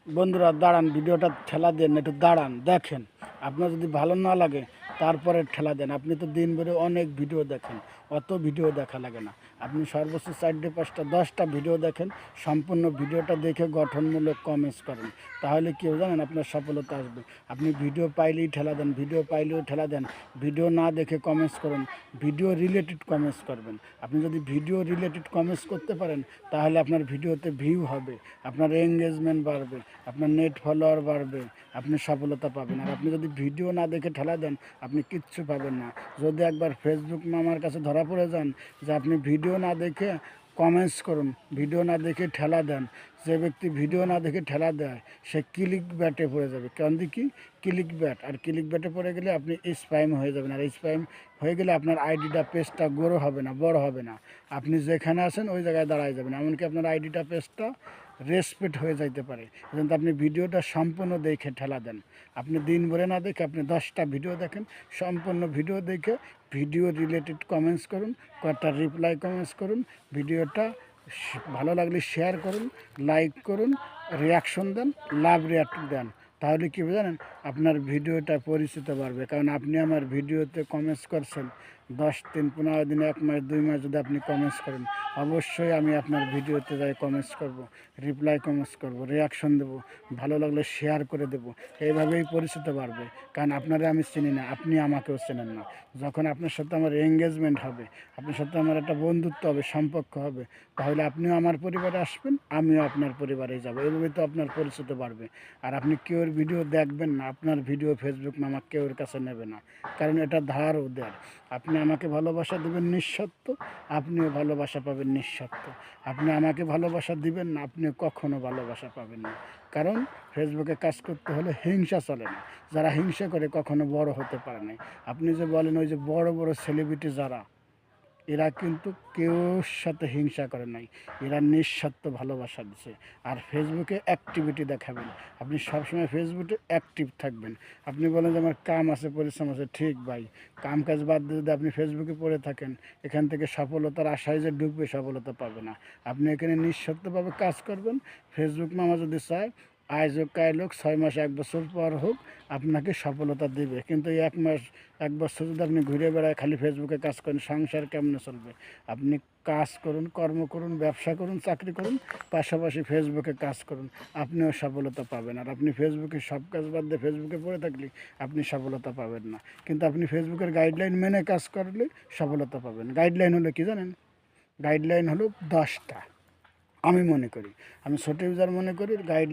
বন্ধুরা দাঁড়ান, ভিডিওটা ঠেলা দেন, একটু দাঁড়ান দেখেন। আপনার যদি ভালো না লাগে তারপরে ঠেলা দেন। আপনি তো দিনভরে অনেক ভিডিও দেখেন, অত ভিডিও দেখা লাগে না। আপনি সর্বোচ্চ 4-5টা 10টা ভিডিও দেখেন, সম্পূর্ণ ভিডিওটা দেখে গঠনমূলক কমেন্টস করেন। তাহলে কেউ জানেন আপনার সফলতা আসবে। আপনি ভিডিও পাইলেই ঠেলা দেন, ভিডিও পাইলেও ঠেলা দেন, ভিডিও না দেখে কমেন্টস করুন, ভিডিও রিলেটেড কমেন্টস করবেন। আপনি যদি ভিডিও রিলেটেড কমেন্টস করতে পারেন তাহলে আপনার ভিডিওতে ভিউ হবে, আপনার এঙ্গেজমেন্ট বাড়বে, আপনার নেট ফলোয়ার বাড়বে, আপনি সফলতা পাবেন। আর আপনি যদি ভিডিও না দেখে ঠেলা দেন আপনি কিচ্ছু পাবেন না। যদি একবার ফেসবুক মামার কাছে ধরা পড়ে যান যে আপনি ভিডিও না দেখে কমেন্টস করুন, ভিডিও না দেখে ঠেলা দেন, যে ব্যক্তি ভিডিও না দেখে ঠেলা দেয় সে ক্লিক ব্যাটে পড়ে যাবে। কেন দেখি ক্লিক ব্যাট, আর ক্লিক ব্যাটে পড়ে গেলে আপনি স্প্যাম হয়ে যাবেন, আর স্প্যাম হয়ে গেলে আপনার আইডিটা পেজটা গ্রো হবে না, বড় হবে না। আপনি যেখানে আছেন ওই জায়গায় দাঁড়ায় যাবেন, এমনকি আপনার আইডিটা পেজটা রেসপেক্ট হয়ে যাইতে পারে। কিন্তু আপনি ভিডিওটা সম্পূর্ণ দেখে ঠেলা দেন। আপনি দিন ভরে না দেখে আপনি 10টা ভিডিও দেখেন, সম্পূর্ণ ভিডিও দেখে ভিডিও রিলেটেড কমেন্টস করুন, কয়েকটা রিপ্লাই কমেন্টস করুন, ভিডিওটা ভালো লাগলে শেয়ার করুন, লাইক করুন, রিয়াকশন দেন, লাভ রিয়াক্ট দেন। তাহলে কী জানেন, আপনার ভিডিওটা পরিচিত বাড়বে। কারণ আপনি আমার ভিডিওতে কমেন্টস করছেন, 10 দিন, 15 দিন, 1 মাস, 2 মাস যদি আপনি কমেন্টস করেন, অবশ্যই আমি আপনার ভিডিওতে যাই কমেন্টস করব, রিপ্লাই কমেন্টস করব, রিয়াকশন দেবো, ভালো লাগলে শেয়ার করে দেবো। এইভাবেই পরিচিত বাড়বে। কারণ আপনারা আমি চিনি না, আপনি আমাকেও চেনেন না। যখন আপনার সাথে আমার এঙ্গেজমেন্ট হবে, আপনার সাথে আমার একটা বন্ধুত্ব হবে, সম্পর্ক হবে, তাহলে আপনিও আমার পরিবারে আসবেন, আমিও আপনার পরিবারে যাব। এইভাবেই তো আপনার পরিচিত বাড়বে। আর আপনি কেউর ভিডিও দেখবেন না, আপনার ভিডিও ফেসবুক মামা কেউর কাছে নেবে না। কারণ এটা ধার ও দেয়। আপনি আমাকে ভালোবাসা দেবেন নিঃস্বার্থ, আপনিও ভালোবাসা পাবেন নিঃস্বার্থ। আপনি আমাকে ভালোবাসা দিবেন না, আপনি কখনো ভালোবাসা পাবেন না। কারণ ফেসবুকে কাজ করতে হলে হিংসা চলে না। যারা হিংসা করে কখনো বড় হতে পারে না। আপনি যে বলেন ওই যে বড় বড় সেলিব্রিটি যারা, এরা কিন্তু কেউর সাথে হিংসা করে নাই, এরা নিঃস্বার্থ ভালোবাসা দিছে। আর ফেসবুকে অ্যাক্টিভিটি দেখাবেন, আপনি সবসময় ফেসবুকে অ্যাক্টিভ থাকবেন। আপনি বলেন যে আমার কাম আছে, পরিশ্রম আছে, ঠিক ভাই, কাম কাজ বাদ দিয়ে যদি আপনি ফেসবুকে পড়ে থাকেন, এখান থেকে সফলতার আশায় যে ঢুকবে সফলতা পাবে না। আপনি এখানে নিঃস্বার্থভাবে কাজ করবেন। ফেসবুক মামা যদি চায় আজ হোক, কাল হোক, 6 মাস, 1 বছর পর হোক, আপনাকে সফলতা দেবে। কিন্তু এই 1 মাস, 1 বছর যদি আপনি ঘুরে বেড়ায় খালি ফেসবুকে কাজ করেন, সংসার কেমনে চলবে? আপনি কাজ করুন, কর্ম করুন, ব্যবসা করুন, চাকরি করুন, পাশাপাশি ফেসবুকে কাজ করুন, আপনিও সফলতা পাবেন। আর আপনি ফেসবুকে সব কাজ বাদ দিয়ে ফেসবুকে পড়ে থাকলে আপনি সফলতা পাবেন না। কিন্তু আপনি ফেসবুকের গাইডলাইন মেনে কাজ করলে সফলতা পাবেন। গাইডলাইন হলো কি জানেন? গাইডলাইন হলো 10টা। আমি মনে করি, আমি ছোট ইউজার মনে করি গাইড